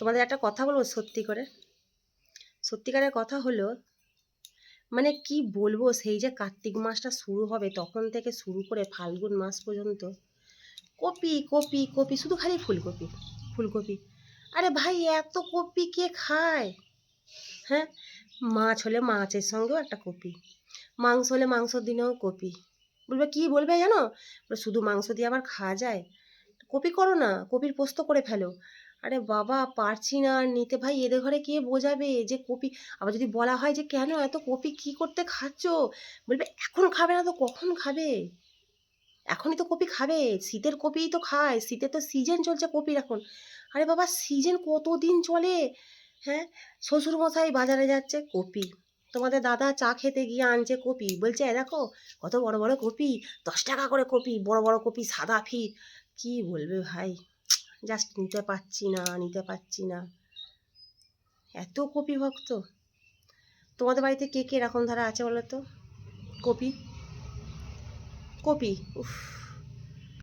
তোমাদের একটা কথা বলবো সত্যিকারের কথা হলো, মানে কি বলবো, সেই যে কার্তিক মাসটা শুরু হবে তখন থেকে শুরু করে ফাল্গুন মাস পর্যন্ত কপি কপি কপি, শুধু খালি ফুলকপি ফুলকপি। আরে ভাই, এত কপি কে খায়? হ্যাঁ, মাছ হলে মাছের সঙ্গেও একটা কপি, মাংস হলে মাংসর দিনেও কপি। বলবে কি বলবে জানো, শুধু মাংস দিয়ে আবার খাওয়া যায়? কপি করো না, কপির পোস্ত করে ফেলো। আরে বাবা, পারছি না আর নিতে। ভাই, এদের ঘরে কে বোঝাবে যে কপি? আবার যদি বলা হয় যে কেন এত কপি কি করতে খাচ্ছ, বলবে এখন খাবে না তো কখন খাবে? এখনই তো কপি খাবে, শীতের কপিই তো খায়, শীতের তো সিজন চলছে কপির এখন। আরে বাবা, সিজন কতদিন চলে? হ্যাঁ, শ্বশুরমশাই বাজারে যাচ্ছে, কপি। তোমাদের দাদা চা খেতে গিয়ে আনছে কপি, বলছে এ দেখো কত বড় বড় কপি, 10 টাকা করে কপি, বড় বড় কপি, সাদা ফিট। কি বলবে ভাই, জাস্ট নিতে পারছি না। এত কপি ভক্ত। তোমাদের বাড়িতে কে কে এরকম ধারা আছে বলো তো? কপি কপি, উফ।